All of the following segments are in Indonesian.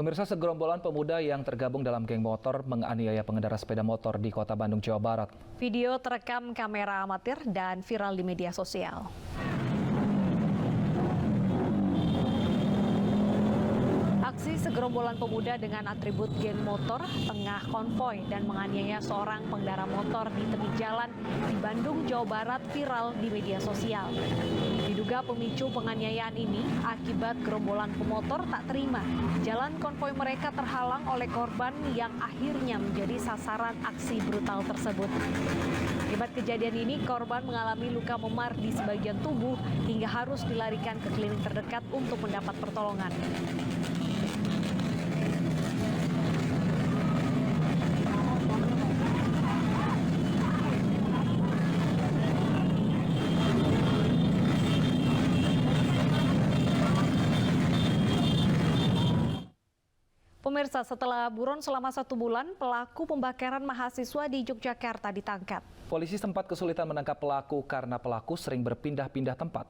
Pemirsa, segerombolan pemuda yang tergabung dalam geng motor menganiaya pengendara sepeda motor di Kota Bandung, Jawa Barat. Video terekam kamera amatir dan viral di media sosial. Aksi segerombolan pemuda dengan atribut geng motor tengah konvoy dan menganiaya seorang pengendara motor di tepi jalan di Bandung, Jawa Barat viral di media sosial. Diduga pemicu penganiayaan ini akibat gerombolan pemotor tak terima jalan konvoy mereka terhalang oleh korban yang akhirnya menjadi sasaran aksi brutal tersebut. Akibat kejadian ini, korban mengalami luka memar di sebagian tubuh hingga harus dilarikan ke klinik terdekat untuk mendapat pertolongan. Pemirsa, setelah buron selama 1 bulan, pelaku pembakaran mahasiswa di Yogyakarta ditangkap. Polisi sempat kesulitan menangkap pelaku karena pelaku sering berpindah-pindah tempat.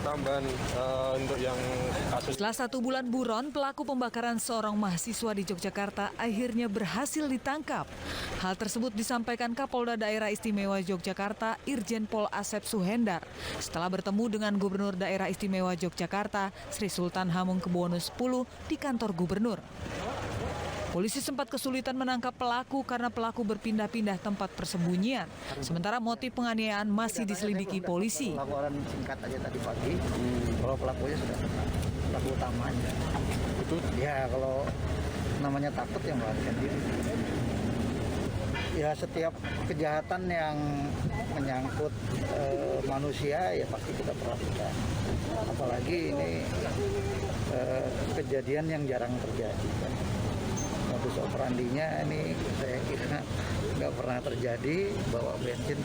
Tambahan untuk yang kasus. Setelah 1 bulan buron, pelaku pembakaran seorang mahasiswa di Yogyakarta akhirnya berhasil ditangkap. Hal tersebut disampaikan Kapolda Daerah Istimewa Yogyakarta, Irjen Pol Asep Suhendar, setelah bertemu dengan Gubernur Daerah Istimewa Yogyakarta, Sri Sultan Hamengkubuwono X di kantor Gubernur. Polisi sempat kesulitan menangkap pelaku karena pelaku berpindah-pindah tempat persembunyian. Sementara motif penganiayaan masih diselidiki polisi. Laporan singkat aja tadi pagi, kalau pelakunya sudah pelaku utamanya. Itu? Ya kalau namanya takut yang melarikan diri. Ya setiap kejahatan yang menyangkut manusia ya pasti kita perhatikan. Apalagi ini kejadian yang jarang terjadi. Modus operandinya ini saya kira nggak pernah terjadi, bawa bensin.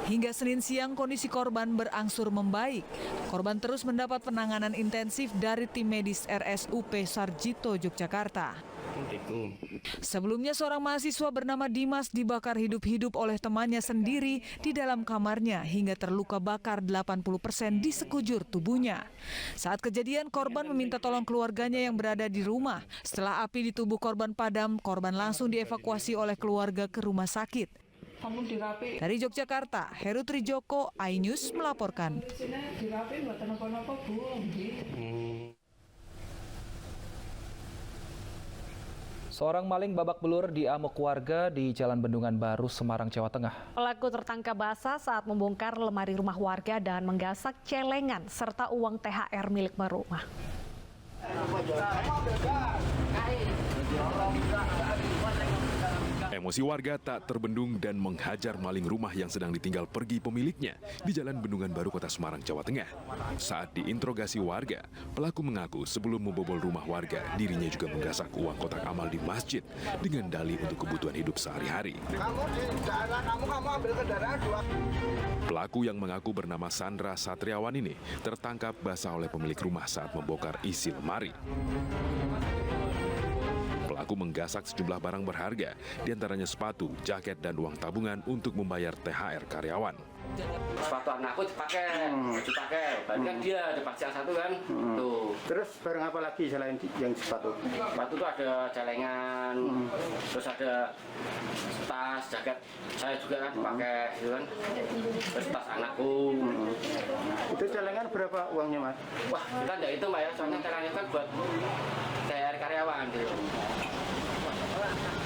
Hingga Senin siang kondisi korban berangsur membaik. Korban terus mendapat penanganan intensif dari tim medis RSUP Sarjito Yogyakarta. Sebelumnya seorang mahasiswa bernama Dimas dibakar hidup-hidup oleh temannya sendiri di dalam kamarnya hingga terluka bakar 80% di sekujur tubuhnya. Saat kejadian, korban meminta tolong keluarganya yang berada di rumah. Setelah api di tubuh korban padam, korban langsung dievakuasi oleh keluarga ke rumah sakit. Dari Yogyakarta, Heru Trijoko, iNews melaporkan. Seorang maling babak belur diamuk warga di Jalan Bendungan Baru, Semarang, Jawa Tengah. Pelaku tertangkap basah saat membongkar lemari rumah warga dan menggasak celengan serta uang THR milik rumah. Emosi warga tak terbendung dan menghajar maling rumah yang sedang ditinggal pergi pemiliknya di Jalan Bendungan Baru, Kota Semarang, Jawa Tengah. Saat diinterogasi warga, pelaku mengaku sebelum membobol rumah warga, dirinya juga menggasak uang kotak amal di masjid dengan dalih untuk kebutuhan hidup sehari-hari. Pelaku yang mengaku bernama Sandra Satriawan ini tertangkap basah oleh pemilik rumah saat membongkar isi lemari. Pelaku menggasak sejumlah barang berharga, diantaranya sepatu, jaket, dan uang tabungan untuk membayar THR karyawan. Sepatu anakku dipakai, berarti kan dia ada pajak satu kan. Tuh. Terus barang apa lagi selain yang sepatu? Sepatu tuh ada celengan, terus ada tas, jaket saya juga kan dipakai, gitu kan. Terus tas anakku. Itu celengan berapa uangnya, Mas? Wah, kita enggak itu Mbak ya, soalnya celengan kan buat THR karyawan gitu.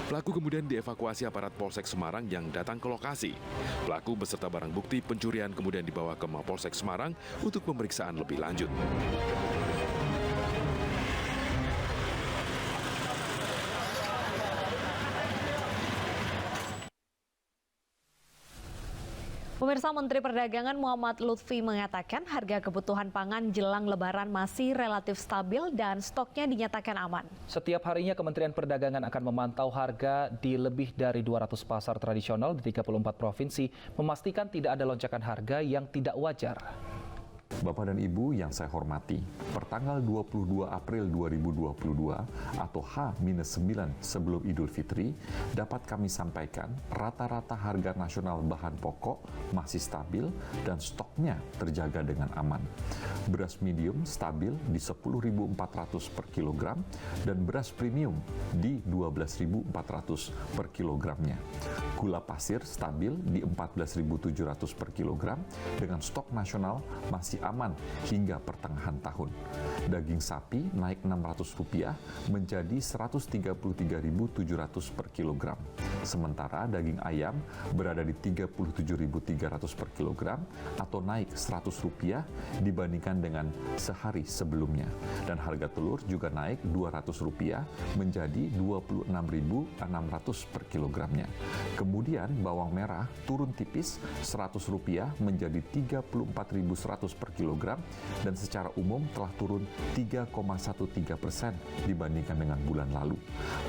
Pelaku kemudian dievakuasi aparat Polsek Semarang yang datang ke lokasi. Pelaku beserta barang bukti pencurian kemudian dibawa ke Mapolsek Semarang untuk pemeriksaan lebih lanjut. Pemirsa, Menteri Perdagangan Muhammad Lutfi mengatakan harga kebutuhan pangan jelang Lebaran masih relatif stabil dan stoknya dinyatakan aman. Setiap harinya Kementerian Perdagangan akan memantau harga di lebih dari 200 pasar tradisional di 34 provinsi, memastikan tidak ada lonjakan harga yang tidak wajar. Bapak dan Ibu yang saya hormati, pertanggal 22 April 2022 atau H-9 sebelum Idul Fitri, dapat kami sampaikan rata-rata harga nasional bahan pokok masih stabil dan stoknya terjaga dengan aman. Beras medium stabil di 10.400 per kilogram dan beras premium di 12.400 per kilogramnya. Gula pasir stabil di 14.700 per kilogram dengan stok nasional masih aman hingga pertengahan tahun. Daging sapi naik Rp600 menjadi Rp133.700 per kilogram. Sementara daging ayam berada di Rp37.300 per kilogram atau naik Rp100 dibandingkan dengan sehari sebelumnya. Dan harga telur juga naik Rp200 menjadi Rp26.600 per kilogramnya. Kemudian bawang merah turun tipis Rp100 menjadi Rp34.100 per kilogram dan secara umum telah turun 3,13% dibandingkan dengan bulan lalu.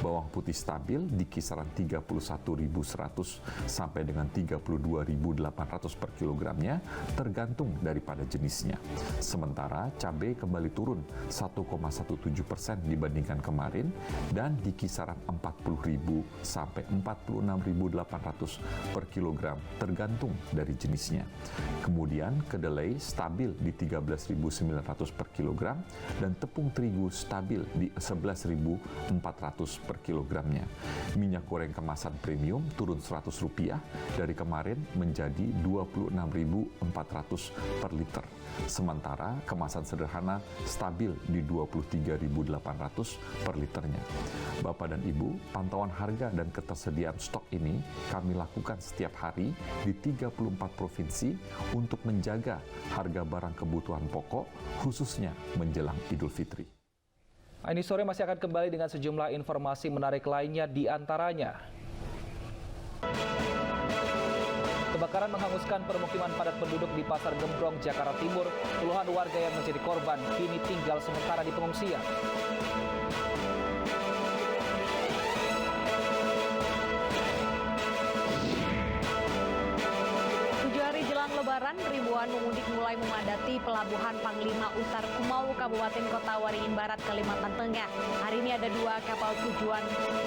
Bawang putih stabil di kisaran Rp31.100 sampai dengan Rp32.800 per kilogramnya tergantung daripada jenisnya. Sementara cabai kembali turun 1,17% dibandingkan kemarin dan di kisaran Rp40.000 sampai Rp46.800 per kilogram tergantung dari jenisnya. Kemudian kedelai stabil di Rp13.900 per kilogram dan tepung terigu stabil di Rp11.400 per kilogramnya. Minyak goreng kemasan premium turun Rp100 dari kemarin menjadi Rp26.400 per liter. Sementara kemasan sederhana stabil di Rp23.800 per liternya. Bapak dan Ibu, pantauan harga dan ketersediaan stok ini kami lakukan setiap hari di 34 provinsi untuk menjaga harga barang kebutuhan pokok, khususnya menjelang Idul Fitri. Ini sore masih akan kembali dengan sejumlah informasi menarik lainnya, di antaranya kebakaran menghanguskan permukiman padat penduduk di Pasar Gembrong, Jakarta Timur. Puluhan warga yang menjadi korban kini tinggal sementara di pengungsian. Lebaran, ribuan pemudik mulai memadati Pelabuhan Panglima Utar Kumau, Kabupaten Kota Waringin Barat, Kalimantan Tengah. Hari ini ada 2 kapal tujuan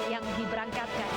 yang diberangkatkan.